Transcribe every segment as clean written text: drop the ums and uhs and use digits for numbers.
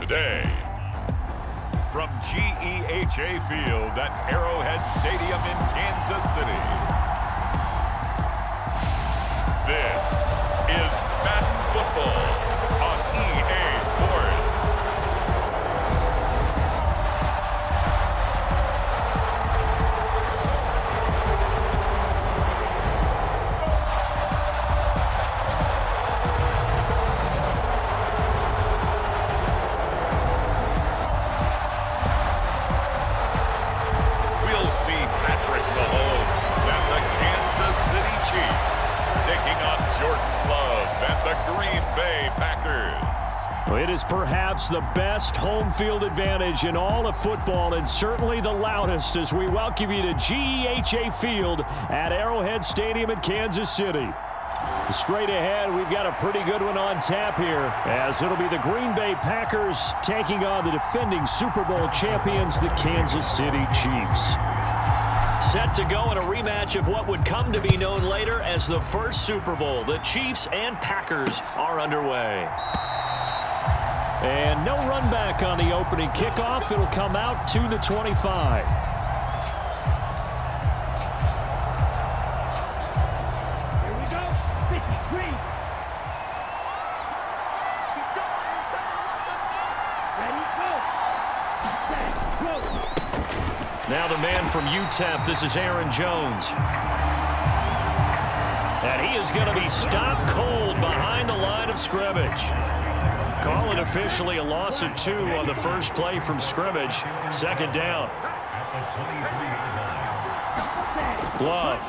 day. From GEHA Field at Arrowhead Stadium in Kansas City, this is Madden Football on EA Sports. It is perhaps the best home field advantage in all of football, and certainly the loudest, as we welcome you to GEHA Field at Arrowhead Stadium in Kansas City. Straight ahead, we've got a pretty good one on tap here, as it'll be the Green Bay Packers taking on the defending Super Bowl champions, the Kansas City Chiefs. Set to go in a rematch of what would come to be known later as the first Super Bowl. The Chiefs and Packers are underway. And no run back on the opening kickoff. It'll come out to the 25. Here we go. 53. Ready, go. Now the man from UTEP, this is Aaron Jones. And he is going to be stopped cold behind the line of scrimmage. Call it officially a loss of 2 on the first play from scrimmage. Second down. Love.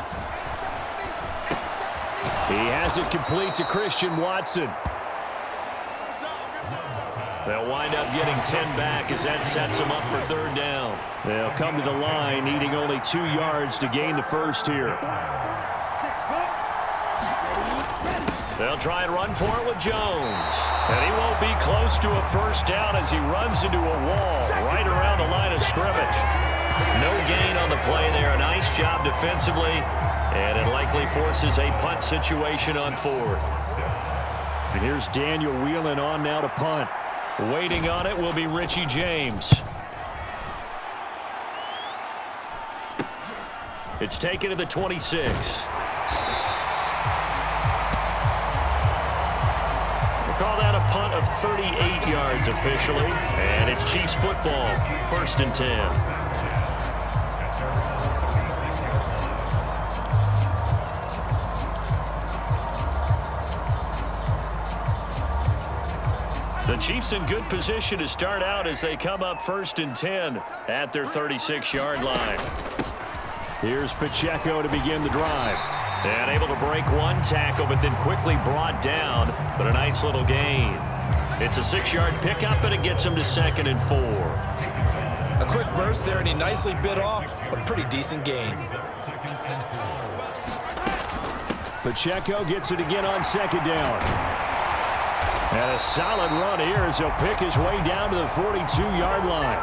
He has it complete to Christian Watson. They'll wind up getting 10 back as that sets them up for third down. They'll come to the line needing only 2 yards to gain the first here. They'll try and run for it with Jones. And he won't be close to a first down as he runs into a wall right around the line of scrimmage. No gain on the play there. A nice job defensively. And it likely forces a punt situation on fourth. And here's Daniel Whelan on now to punt. Waiting on it will be Richie James. It's taken to the 26. Call that a punt of 38 yards officially. And it's Chiefs football, 1st and 10. The Chiefs in good position to start out as they come up 1st and 10 at their 36-yard line. Here's Pacheco to begin the drive. And able to break one tackle, but then quickly brought down. But a nice little gain. It's a 6-yard pickup, and it gets him to 2nd and 4. A quick burst there, and he nicely bit off a pretty decent gain. Pacheco gets it again on 2nd down. And a solid run here as he'll pick his way down to the 42-yard line.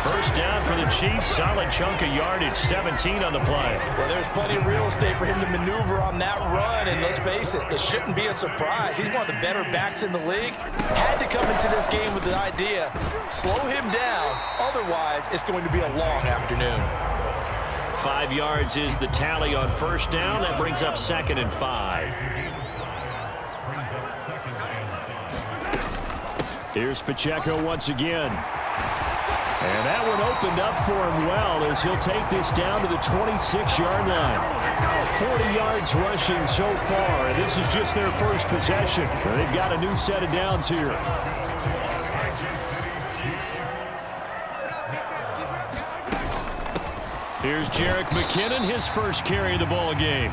First down for the Chiefs. Solid chunk of yardage, 17 on the play. Well, there's plenty of real estate for him to maneuver on that run, and let's face it, it shouldn't be a surprise. He's one of the better backs in the league. Had to come into this game with the idea, slow him down, otherwise it's going to be a long afternoon. 5 yards is the tally on first down. That brings up 2nd and 5. Here's Pacheco once again. And that one opened up for him well as he'll take this down to the 26-yard line. 40 yards rushing so far, and this is just their first possession. They've got a new set of downs here. Here's Jerick McKinnon, his first carry of the ball game.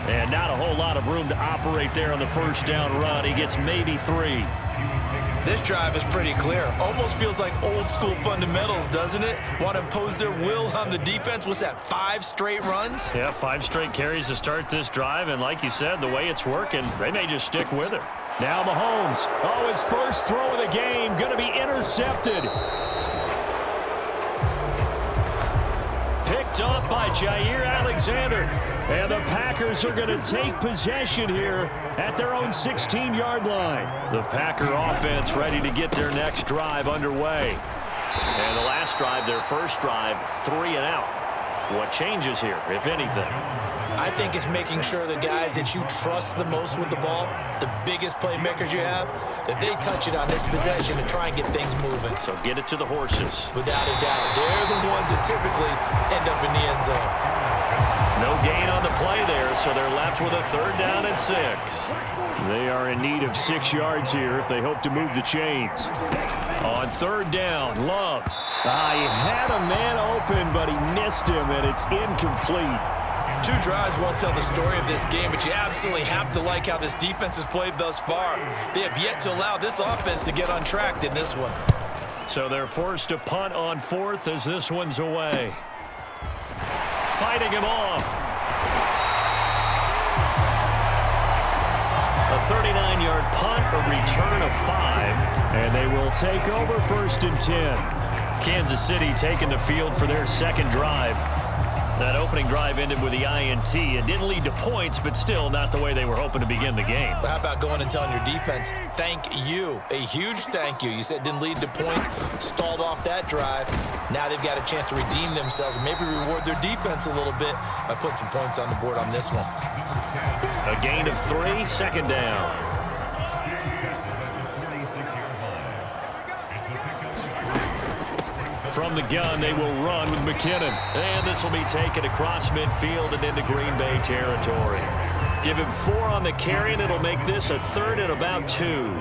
And not a whole lot of room to operate there on the first down run. He gets maybe 3. This drive is pretty clear. Almost feels like old school fundamentals, doesn't it? Want to impose their will on the defense. What's that, 5 straight runs? Yeah, 5 straight carries to start this drive. And like you said, the way it's working, they may just stick with it. Now Mahomes. Oh, his first throw of the game going to be intercepted. Picked up by Jair Alexander. And the Packers are going to take possession here at their own 16-yard line. The Packer offense ready to get their next drive underway. And the last drive, their first drive, 3 and out. What changes here, if anything? I think it's making sure the guys that you trust the most with the ball, the biggest playmakers you have, that they touch it on this possession to try and get things moving. So get it to the horses. Without a doubt. They're the ones that typically end up in the end zone. No gain on the play there, so they're left with a 3rd down and 6. They are in need of 6 yards here if they hope to move the chains. On 3rd down, Love. He had a man open, but he missed him, and it's incomplete. 2 drives won't tell the story of this game, but you absolutely have to like how this defense has played thus far. They have yet to allow this offense to get untracked in this one. So they're forced to punt on 4th as this one's away. Fighting him off. A 39-yard punt, a return of 5, and they will take over 1st and 10. Kansas City taking the field for their 2nd drive. That opening drive ended with the INT. It didn't lead to points, but still not the way they were hoping to begin the game. But how about going and telling your defense, thank you, a huge thank you. You said it didn't lead to points, stalled off that drive. Now they've got a chance to redeem themselves and maybe reward their defense a little bit by putting some points on the board on this one. A gain of 3, 2nd down. From the gun, they will run with McKinnon. And this will be taken across midfield and into Green Bay territory. Give him 4 on the carry, and it'll make this a 3rd and about 2.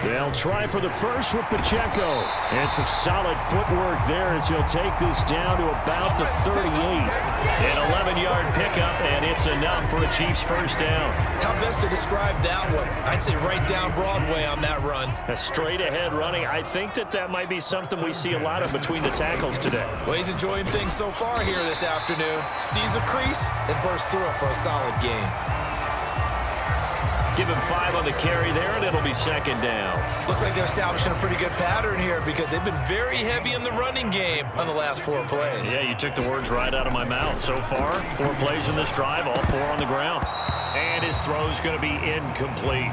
They'll try for the first with Pacheco. And some solid footwork there as he'll take this down to about the 38. An 11-yard pickup, and it's enough for a Chiefs 1st down. How best to describe that one? I'd say right down Broadway on that run. A straight-ahead running. I think that might be something we see a lot of between the tackles today. Well, he's enjoying things so far here this afternoon. Sees a crease and bursts through it for a solid gain. Give him 5 on the carry there, and it'll be 2nd down. Looks like they're establishing a pretty good pattern here because they've been very heavy in the running game on the last 4 plays. Yeah, you took the words right out of my mouth. So far, 4 plays in this drive, all 4 on the ground. And his throw's going to be incomplete.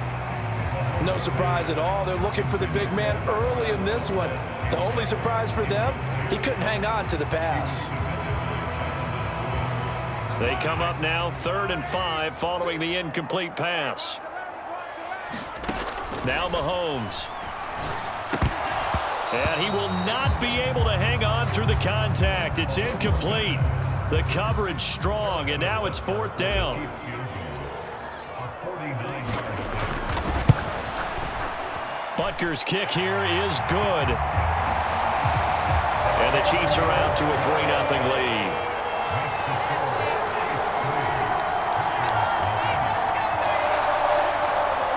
No surprise at all. They're looking for the big man early in this one. The only surprise for them, he couldn't hang on to the pass. They come up now 3rd and 5 following the incomplete pass. Now Mahomes. And he will not be able to hang on through the contact. It's incomplete. The coverage strong, and now it's 4th down. Butker's kick here is good. And the Chiefs are out to a 3-0 lead.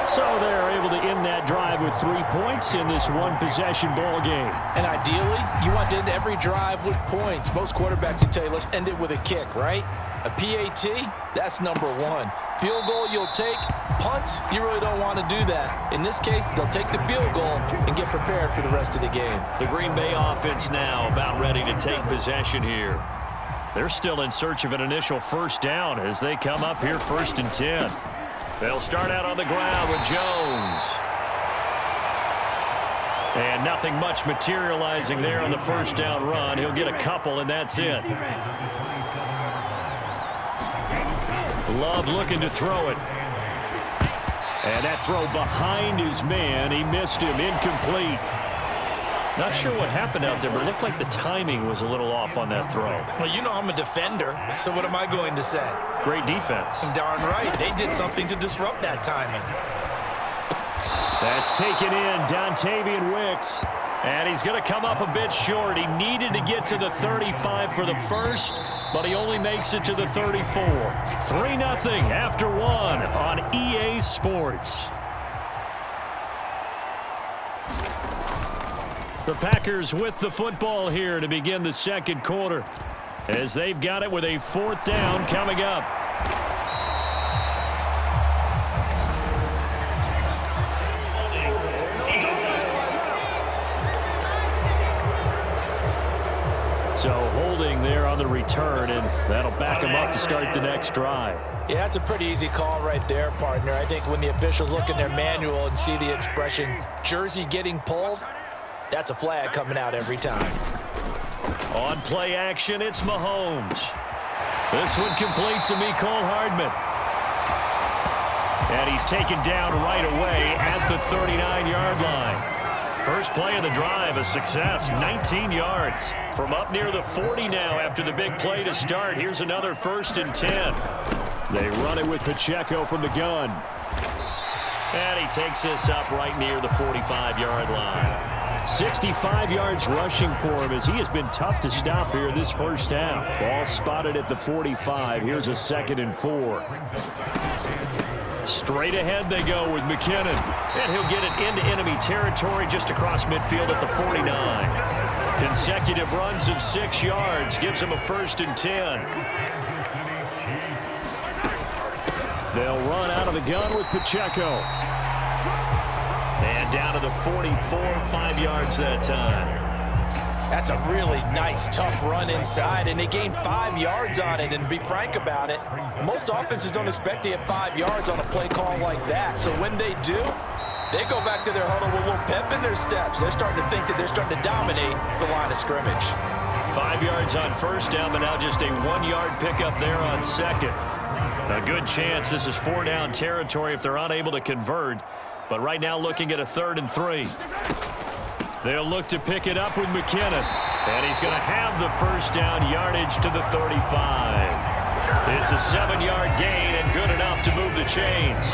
So they're able to end that drive with 3 points in this one-possession ball game. And ideally, you want to end every drive with points. Most quarterbacks will tell you, let's end it with a kick, right? A PAT, that's number 1. Field goal you'll take. Punts, you really don't want to do that. In this case, they'll take the field goal and get prepared for the rest of the game. The Green Bay offense now about ready to take possession here. They're still in search of an initial 1st down as they come up here 1st and 10. They'll start out on the ground with Jones. And nothing much materializing there on the 1st down run. He'll get a couple, and that's it. Love looking to throw it. And that throw behind his man. He missed him. Incomplete. Not sure what happened out there, but it looked like the timing was a little off on that throw. Well, you know I'm a defender, so what am I going to say? Great defense. Darn right. They did something to disrupt that timing. That's taken in, Dontavian Wicks. And he's going to come up a bit short. He needed to get to the 35 for the first, but he only makes it to the 34. 3-0 after 1 on EA Sports. The Packers with the football here to begin the 2nd quarter as they've got it with a 4th down coming up. So holding there on the return, and that'll back them up to start the next drive. Yeah, that's a pretty easy call right there, partner. I think when the officials look in their manual and see the expression jersey getting pulled, that's a flag coming out every time. On play action, it's Mahomes. This one complete to Mecole Hardman. And he's taken down right away at the 39-yard line. First play of the drive, a success, 19 yards. From up near the 40 now after the big play to start. Here's another 1st and 10. They run it with Pacheco from the gun. And he takes this up right near the 45-yard line. 65 yards rushing for him as he has been tough to stop here this first half. Ball spotted at the 45. Here's a 2nd and 4. Straight ahead they go with McKinnon. And he'll get it into enemy territory just across midfield at the 49. Consecutive runs of 6 yards gives him a 1st and 10. They'll run out of the gun with Pacheco. And down to the 44, 5 yards that time. That's a really nice, tough run inside, and they gained 5 yards on it. And to be frank about it, most offenses don't expect to get 5 yards on a play call like that. So when they do, they go back to their huddle with a little pep in their steps. They're starting to think that they're starting to dominate the line of scrimmage. 5 yards on first down, but now just a 1-yard pickup there on 2nd. A good chance this is 4-down territory if they're unable to convert. But right now looking at a 3rd and 3. They'll look to pick it up with McKinnon. And he's going to have the 1st down yardage to the 35. It's a 7-yard gain and good enough to move the chains.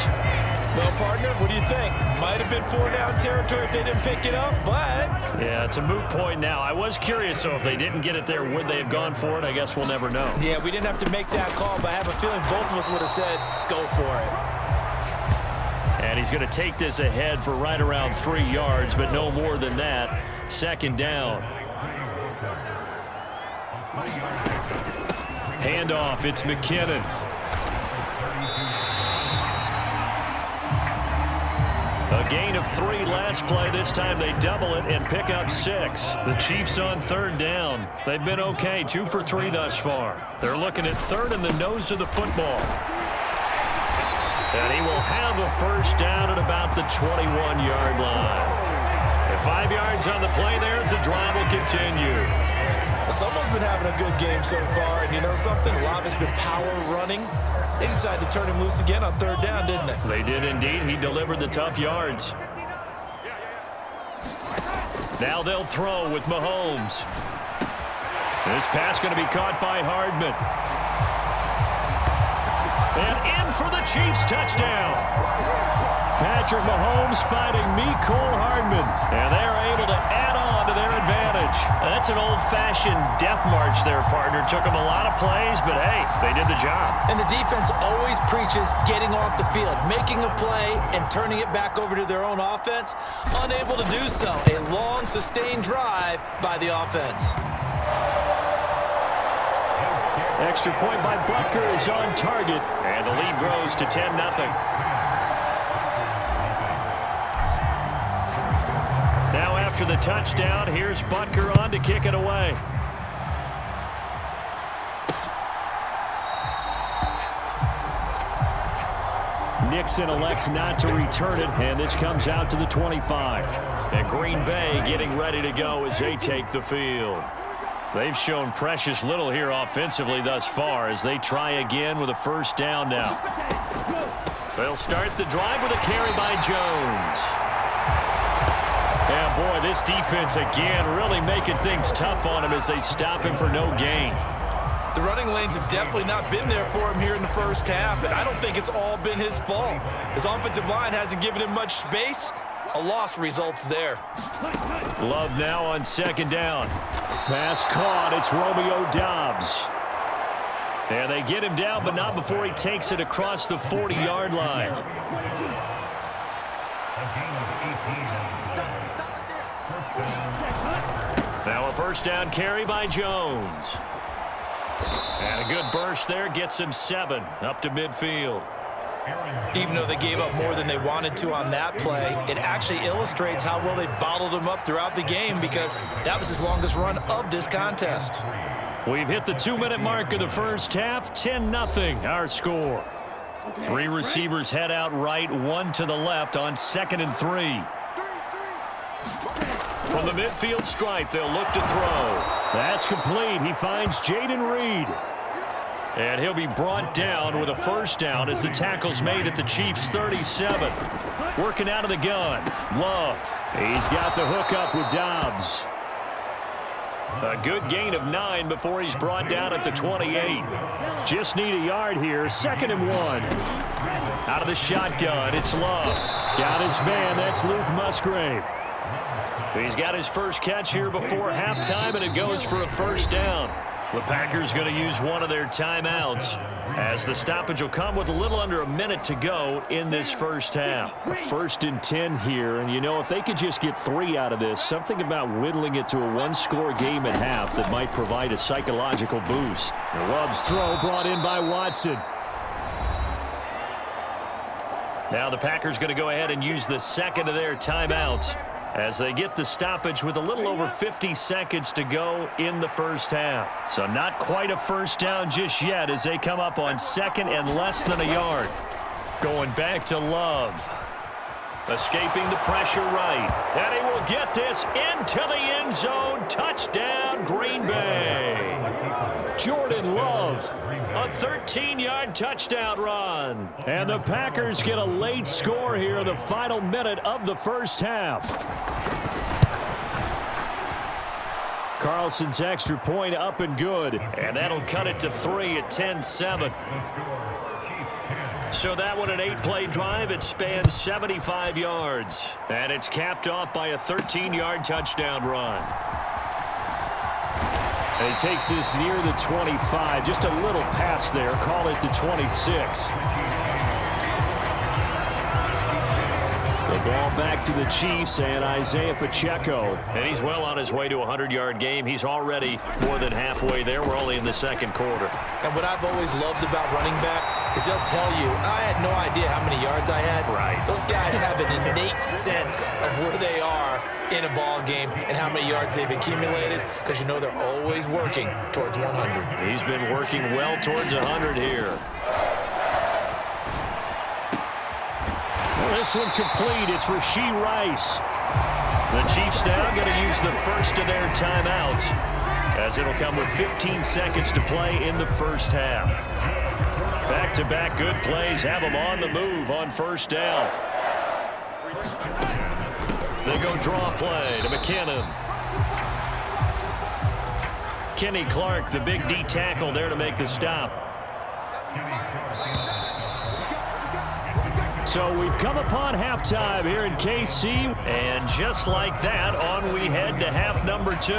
Well, partner, what do you think? Might have been 4-down territory if they didn't pick it up, but... Yeah, it's a moot point now. I was curious, so if they didn't get it there, would they have gone for it? I guess we'll never know. Yeah, we didn't have to make that call, but I have a feeling both of us would have said, go for it. And he's going to take this ahead for right around 3 yards, but no more than that. 2nd down. Handoff, it's McKinnon. A gain of 3 last play. This time they double it and pick up 6. The Chiefs on 3rd down. They've been okay, 2 for 3 thus far. They're looking at 3rd in the nose of the football. And he will have a 1st down at about the 21-yard line. And 5 yards on the play there as the drive will continue. Well, someone's been having a good game so far, and you know something? A lot of it's been power running. They decided to turn him loose again on 3rd down, didn't they? They did indeed. He delivered the tough yards. Now they'll throw with Mahomes. This pass going to be caught by Hardman. And in for the Chiefs touchdown. Patrick Mahomes fighting Mecole Hardman. And they are able to add on to their advantage. That's an old-fashioned death march there, partner. Took them a lot of plays, but hey, they did the job. And the defense always preaches getting off the field, making a play and turning it back over to their own offense. Unable to do so. A long, sustained drive by the offense. Extra point by Butker is on target, and the lead grows to 10-0. Now after the touchdown, here's Butker on to kick it away. Nixon elects not to return it, and this comes out to the 25. And Green Bay getting ready to go as they take the field. They've shown precious little here offensively thus far as they try again with a 1st down now. They'll start the drive with a carry by Jones. And boy, this defense again really making things tough on him as they stop him for no gain. The running lanes have definitely not been there for him here in the first half, and I don't think it's all been his fault. His offensive line hasn't given him much space. A loss results there. Love now on 2nd down. Pass caught. It's Romeo Doubs. And they get him down, but not before he takes it across the 40-yard line. Now a 1st down carry by Jones. And a good burst there gets him 7 up to midfield. Even though they gave up more than they wanted to on that play, it actually illustrates how well they bottled them up throughout the game because that was his longest run of this contest. We've hit the 2-minute mark of the first half. 10-0 our score. 3 receivers head out right, 1 to the left on 2nd and 3. From the midfield stripe, they'll look to throw. That's complete. He finds Jaden Reed. And he'll be brought down with a first down as the tackle's made at the Chiefs' 37. Working out of the gun. Love. He's got the hook up with Dobbs. A good gain of 9 before he's brought down at the 28. Just need a yard here. 2nd and 1. Out of the shotgun, it's Love. Got his man. That's Luke Musgrave. He's got his first catch here before halftime, and it goes for a first down. The Packers going to use one of their timeouts as the stoppage will come with a little under a minute to go in this first half. 1st and 10 here, and you know, if they could just get 3 out of this, something about whittling it to a 1-score game at half that might provide a psychological boost. Love's throw brought in by Watson. Now the Packers going to go ahead and use the second of their timeouts as they get the stoppage with a little over 50 seconds to go in the first half. So not quite a first down just yet as they come up on 2nd and less than a yard. Going back to Love. Escaping the pressure right. And he will get this into the end zone. Touchdown, Green Bay. Jordan Love. A 13-yard touchdown run. And the Packers get a late score here in the final minute of the first half. Carlson's extra point up and good. And that'll cut it to 3 at 10-7. So that one, an 8-play drive. It spans 75 yards. And it's capped off by a 13-yard touchdown run. And he takes this near the 25. Just a little pass there. Call it the 26. The ball back to the Chiefs and Isaiah Pacheco. And he's well on his way to a 100-yard game. He's already more than halfway there. We're only in the second quarter. And what I've always loved about running backs is they'll tell you, I had no idea how many yards I had. Right. Those guys have an innate sense of where they are in a ball game and how many yards they've accumulated because you know they're always working towards 100. He's been working well towards 100 here. This one complete. It's Rashee Rice. The Chiefs now going to use the first of their timeouts as it'll come with 15 seconds to play in the first half. Back-to-back good plays have them on the move on first down. They go draw play to McKinnon. Kenny Clark, the big D tackle there to make the stop. So we've come upon halftime here in KC. And just like that, on we head to half number 2.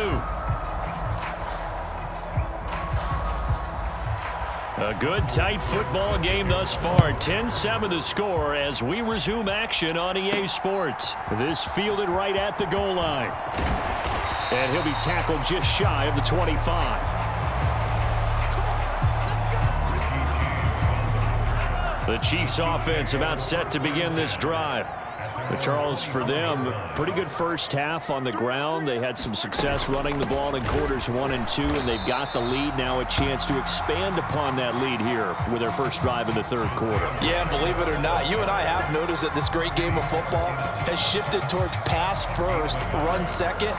A good, tight football game thus far. 10-7 the score as we resume action on EA Sports. This fielded right at the goal line. And he'll be tackled just shy of the 25. The Chiefs offense about set to begin this drive. But Charles, for them, pretty good first half on the ground. They had some success running the ball in quarters 1 and 2, and they've got the lead. Now a chance to expand upon that lead here with their first drive in the third quarter. Yeah, believe it or not, you and I have noticed that this great game of football has shifted towards pass first, run second.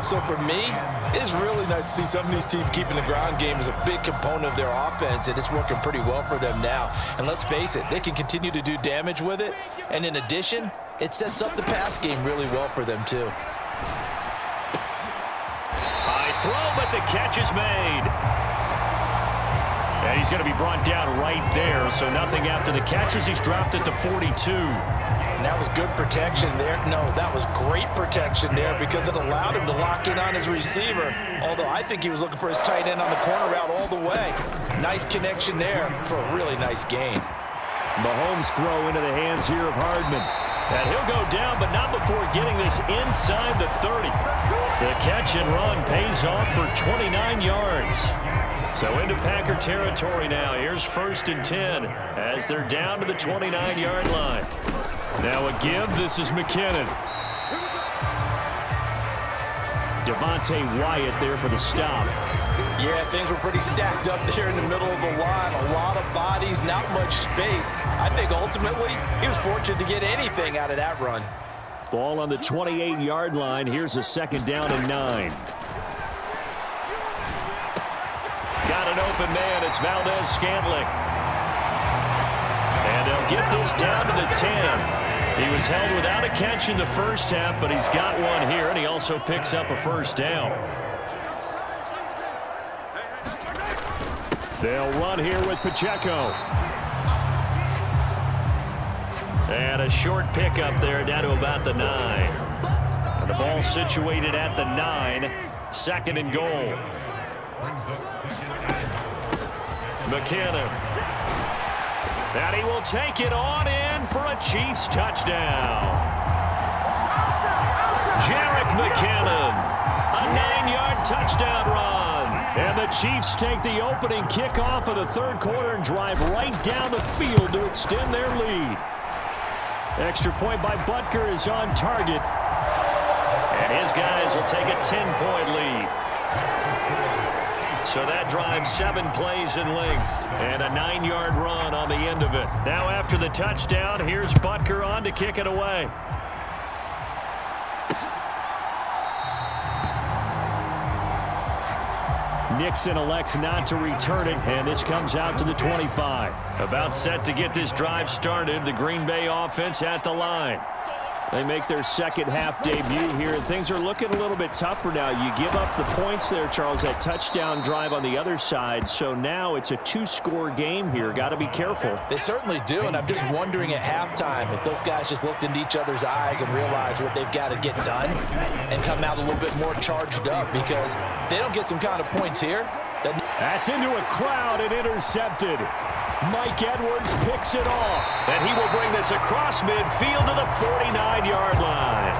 So for me, it's really nice to see some of these teams keeping the ground game as a big component of their offense, and it's working pretty well for them now. And let's face it, they can continue to do damage with it. And in addition, it sets up the pass game really well for them, too. High throw, but the catch is made. And he's going to be brought down right there, so nothing after the catches. He's dropped at the 42. And that was good protection there. No, that was great protection there because it allowed him to lock in on his receiver, although I think he was looking for his tight end on the corner route all the way. Nice connection there for a really nice gain. Mahomes throw into the hands here of Hardman. And he'll go down, but not before getting this inside the 30. The catch and run pays off for 29 yards. So into Packer territory now. Here's 1st and 10 as they're down to the 29-yard line. Now a give. This is McKinnon. Devontae Wyatt there for the stop. Yeah, things were pretty stacked up there in the middle of the line. A lot of bodies, not much space. I think ultimately he was fortunate to get anything out of that run. Ball on the 28-yard line. Here's a 2nd down and 9. Got an open man. It's Valdez-Scantling. And they'll get this down to the 10. He was held without a catch in the first half, but he's got one here, and he also picks up a 1st down. They'll run here with Pacheco. And a short pickup there down to about the 9. And the ball situated at the 9. 2nd and goal. McKinnon. And he will take it on in for a Chiefs touchdown. Jerick McKinnon. A 9-yard touchdown run. And the Chiefs take the opening kickoff of the 3rd quarter and drive right down the field to extend their lead. Extra point by Butker is on target. And his guys will take a 10-point lead. So that drives 7 plays in length and a 9-yard run on the end of it. Now after the touchdown, here's Butker on to kick it away. Nixon elects not to return it, and this comes out to the 25. About set to get this drive started, the Green Bay offense at the line. They make their 2nd half debut here, and things are looking a little bit tougher now. You give up the points there, Charles, that touchdown drive on the other side. So now it's a 2-score game here. Got to be careful. They certainly do, and I'm just wondering at halftime if those guys just looked into each other's eyes and realized what they've got to get done and come out a little bit more charged up, because if they don't get some kind of points here. That's into a crowd and intercepted. Mike Edwards picks it off, and he will bring this across midfield to the 49-yard line.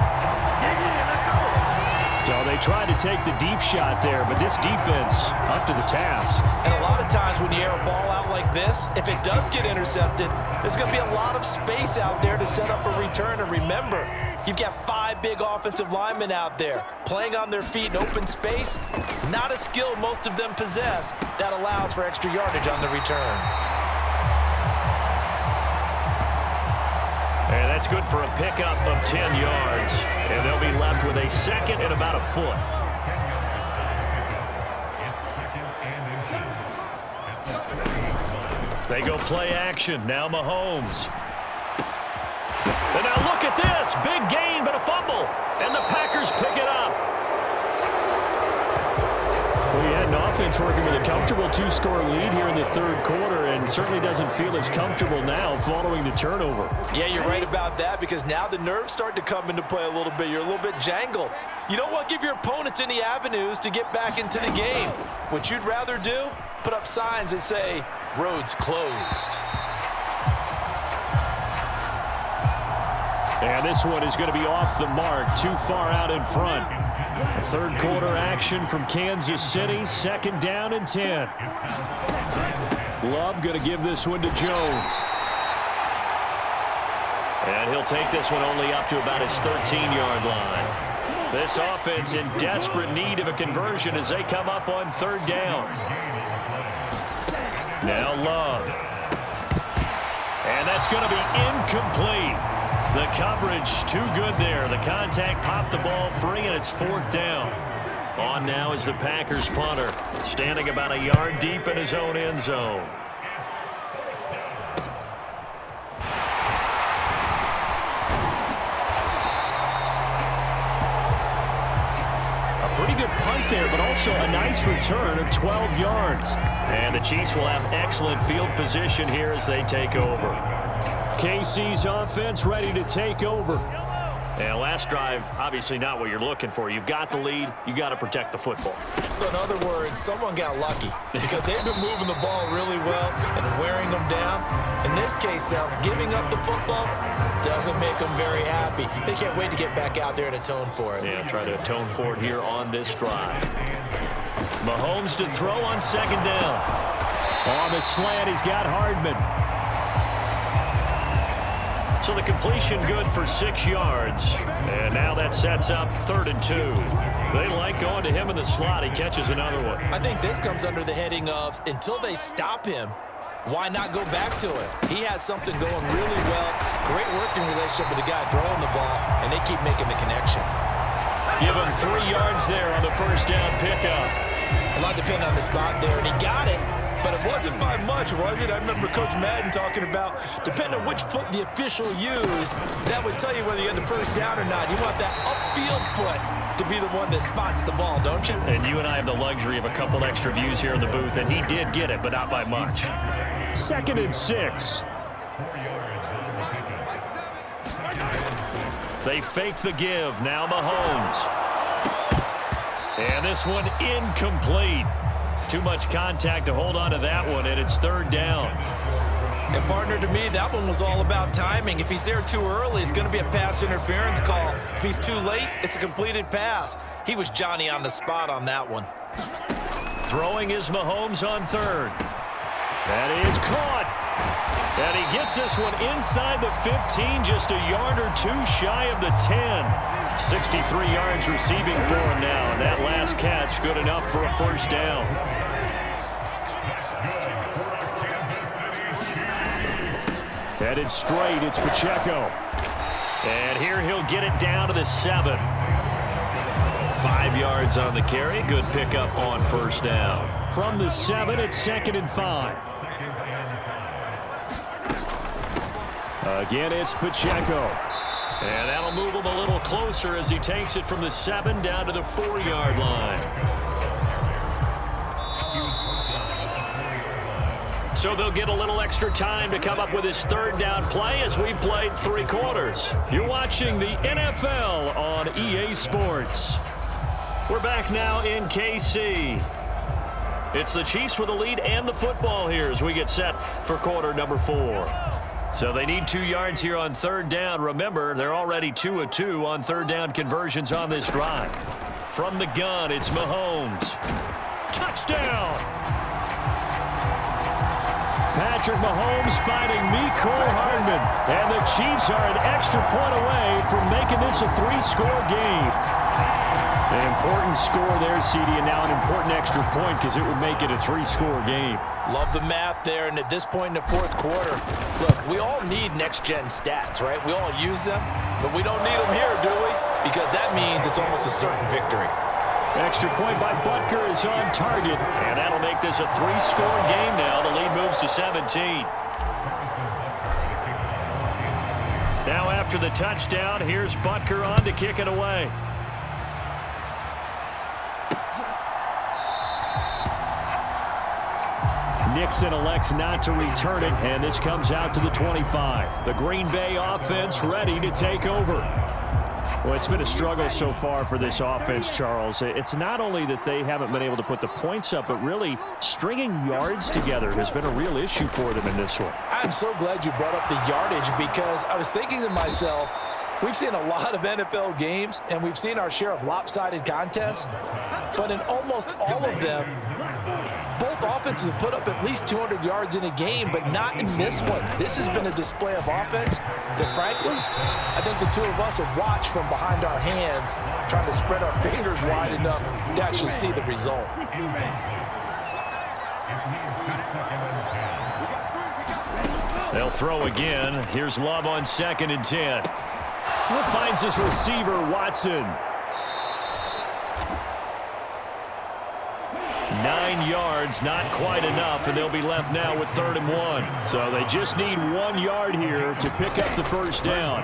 So they tried to take the deep shot there, but this defense up to the task. And a lot of times when you air a ball out like this, if it does get intercepted, there's going to be a lot of space out there to set up a return. And remember, you've got 5 big offensive linemen out there playing on their feet in open space. Not a skill most of them possess that allows for extra yardage on the return. And that's good for a pickup of 10 yards. And they'll be left with a 2nd and about a foot. They go play action. Now Mahomes. And now look at this. Big gain, but a fumble. And the Packers pick it up. Well, you had an offense working with a comfortable 2-score lead here in the 3rd quarter, and certainly doesn't feel as comfortable now following the turnover. Yeah, you're right about that, because now the nerves start to come into play a little bit. You're a little bit jangled. You don't want to give your opponents any avenues to get back into the game. What you'd rather do, put up signs that say, roads closed. And this one is going to be off the mark, too far out in front. A 3rd quarter action from Kansas City, 2nd down and 10. Love going to give this one to Jones. And he'll take this one only up to about his 13-yard line. This offense in desperate need of a conversion as they come up on 3rd down. Now Love. And that's going to be incomplete. The coverage too good there. The contact popped the ball free, and it's 4th down. On now is the Packers punter, standing about a yard deep in his own end zone. A pretty good punt there, but also a nice return of 12 yards. And the Chiefs will have excellent field position here as they take over. KC's offense ready to take over. And last drive, obviously not what you're looking for. You've got the lead. You got to protect the football. So in other words, someone got lucky because they've been moving the ball really well and wearing them down. In this case, though, giving up the football doesn't make them very happy. They can't wait to get back out there and atone for it. Yeah, try to atone for it here on this drive. Mahomes to throw on second down. On the slant, he's got Hardman. So the completion good for 6 yards. And now that sets up 3rd and 2. They like going to him in the slot. He catches another one. I think this comes under the heading of until they stop him, why not go back to it? He has something going really well. Great working relationship with the guy throwing the ball, and they keep making the connection. Give him 3 yards there on the first down pickup. A lot depending on the spot there, and he got it. But it wasn't by much, was it? I remember Coach Madden talking about, depending on which foot the official used, that would tell you whether you had the first down or not. You want that upfield foot to be the one that spots the ball, don't you? And you and I have the luxury of a couple extra views here in the booth, and he did get it, but not by much. 2nd and 6. They fake the give. Now Mahomes. And this one incomplete. Too much contact to hold on to that one, and it's 3rd down. And partner, to me, that one was all about timing. If he's there too early, it's going to be a pass interference call. If he's too late, it's a completed pass. He was Johnny on the spot on that one. Throwing is Mahomes on 3rd. That is caught. And he gets this one inside the 15, just a yard or two shy of the 10. 63 yards receiving for him now, and that last catch good enough for a first down. Headed straight, it's Pacheco. And here he'll get it down to the 7. 5 yards on the carry, good pickup on first down. From the 7, it's 2nd and 5. Again, it's Pacheco. And that'll move him a little closer as he takes it from the 7 down to the 4-yard line. So they'll get a little extra time to come up with his 3rd down play as we've played 3 quarters. You're watching the NFL on EA Sports. We're back now in KC. It's the Chiefs with the lead and the football here as we get set for quarter number 4. So they need 2 yards here on 3rd down. Remember, they're already 2 of 2 on 3rd down conversions on this drive. From the gun, it's Mahomes. Touchdown! Patrick Mahomes finding Mecole Hardman. And the Chiefs are an extra point away from making this a 3-score game. An important score there, CD, and now an important extra point because it would make it a 3-score game. Love the math there, and at this point in the 4th quarter, look, we all need next-gen stats, right? We all use them, but we don't need them here, do we? Because that means it's almost a certain victory. Extra point by Butker is on target, and that'll make this a 3-score game now. The lead moves to 17. Now after the touchdown, here's Butker on to kick it away. Nixon elects not to return it, and this comes out to the 25. The Green Bay offense ready to take over. Well, it's been a struggle so far for this offense, Charles. It's not only that they haven't been able to put the points up, but really stringing yards together has been a real issue for them in this one. I'm so glad you brought up the yardage because I was thinking to myself, we've seen a lot of NFL games, and we've seen our share of lopsided contests, but in almost all of them, both offenses have put up at least 200 yards in a game, but not in this one. This has been a display of offense that, frankly, I think the two of us have watched from behind our hands, trying to spread our fingers wide enough to actually see the result. They'll throw again. Here's Love on 2nd and 10. Finds his receiver, Watson. 9 yards, not quite enough, and they'll be left now with 3rd and 1. So they just need 1 yard here to pick up the first down.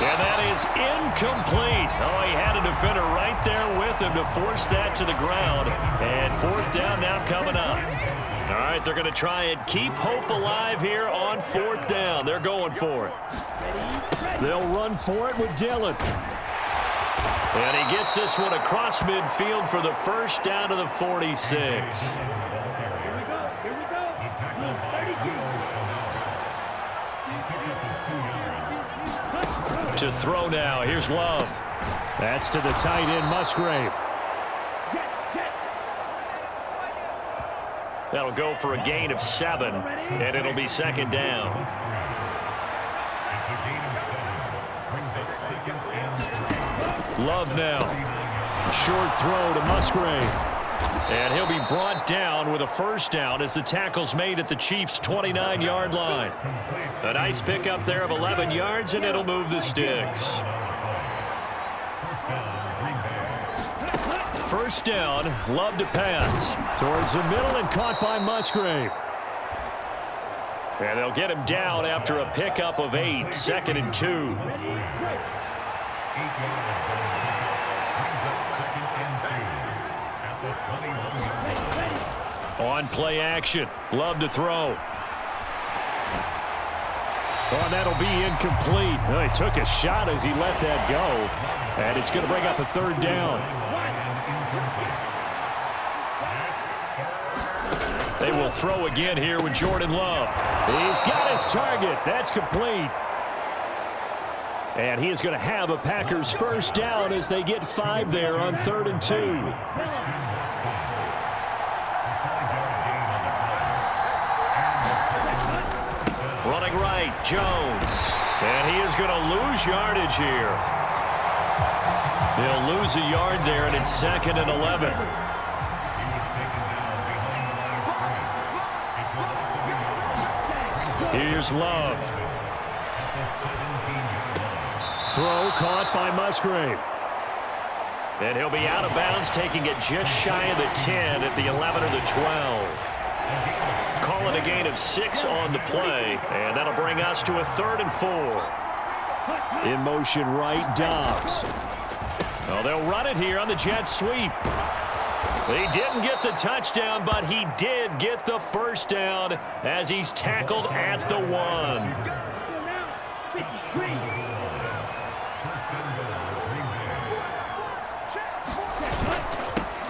And that is incomplete. Oh, he had a defender right there with him to force that to the ground. And 4th down now coming up. All right, they're going to try and keep hope alive here on 4th down. They're going for it. They'll run for it with Dillon. And he gets this one across midfield for the first down to the 46. Here we go. Blue 32. To throw now. Here's Love. That's to the tight end, Musgrave. That'll go for a gain of 7, and it'll be 2nd down. Love now. Short throw to Musgrave. And he'll be brought down with a first down as the tackle's made at the Chiefs' 29-yard line. A nice pickup there of 11 yards, and it'll move the sticks. First down, Love to pass. Towards the middle and caught by Musgrave. And they'll get him down after a pickup of 8, 2nd and 2. On play action, Love to throw. Oh, that'll be incomplete. Oh, he took a shot as he let that go. And it's going to bring up a 3rd down. They will throw again here with Jordan Love. He's got his target. That's complete. And he is going to have a Packers first down as they get 5 there on 3rd and 2. Running right, Jones. And he is going to lose yardage here. He'll lose a yard there, and it's 2nd and 11. Here's Love. Throw caught by Musgrave. And he'll be out of bounds, taking it just shy of the 10 at the 11 or the 12. Call it a gain of 6 on the play, and that'll bring us to a 3rd and 4. In motion right, Dobbs. Well, they'll run it here on the jet sweep. He didn't get the touchdown, but he did get the first down as he's tackled at the 1.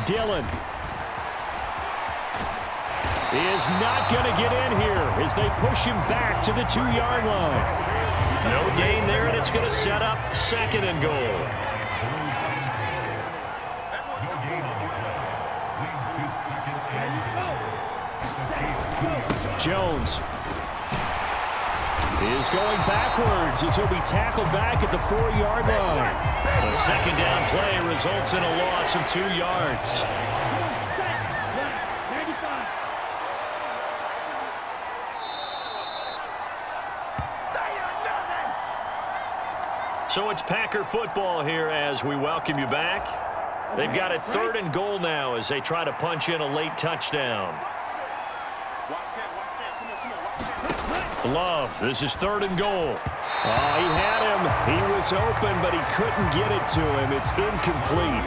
Dillon is not going to get in here as they push him back to the 2-yard line. No gain there, and it's going to set up 2nd and goal. Jones is going backwards as he'll be tackled back at the 4-yard line. The 2nd down play results in a loss of 2 yards. So it's Packer football here as we welcome you back. They've got it 3rd and goal now as they try to punch in a late touchdown. Love, this is 3rd and goal. Oh, he had him. He was open, but he couldn't get it to him. It's incomplete.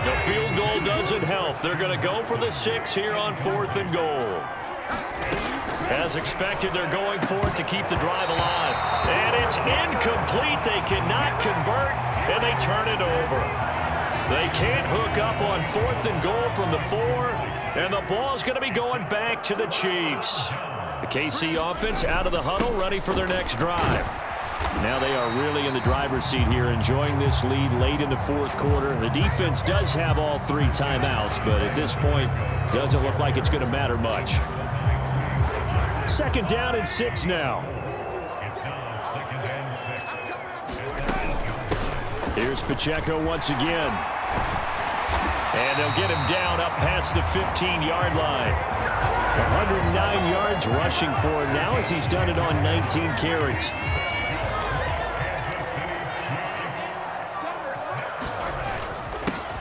The field goal doesn't help. They're going to go for the 6 here on 4th and goal. As expected, they're going for it to keep the drive alive. And it's incomplete. They cannot convert, and they turn it over. They can't hook up on 4th and goal from the 4, and the ball's going to be going back to the Chiefs. The KC offense out of the huddle, ready for their next drive. Now they are really in the driver's seat here, enjoying this lead late in the 4th quarter. The defense does have all 3 timeouts, but at this point, doesn't look like it's going to matter much. 2nd down and 6 now. Here's Pacheco once again. And they'll get him down up past the 15-yard line. 109 yards rushing for him now as he's done it on 19 carries.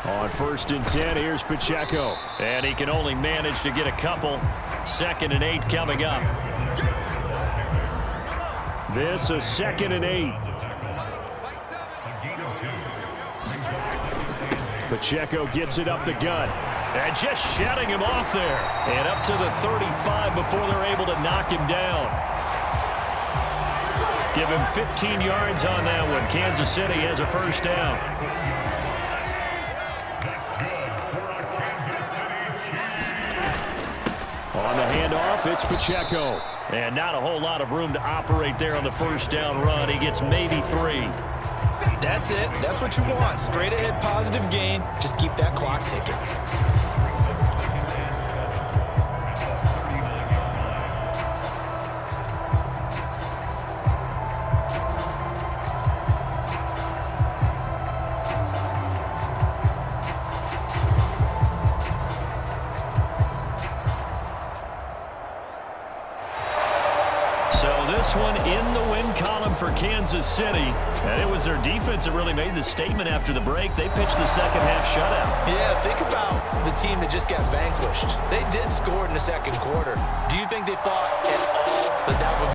On 1st and 10, here's Pacheco. And he can only manage to get a couple. 2nd and 8 coming up. This a 2nd and 8. Pacheco gets it up the gut. And just shutting him off there. And up to the 35 before they're able to knock him down. Give him 15 yards on that one. Kansas City has a first down. On the handoff, it's Pacheco. And not a whole lot of room to operate there on the first down run. He gets maybe 3. That's it. That's what you want. Straight ahead positive gain. Just keep that clock ticking. So this one in the win column for Kansas City. And it was their defense that really made the statement after the break. They pitched the second half shutout. Yeah, think about the team that just got vanquished. They did score in the second quarter. Do you think they thought at all that that would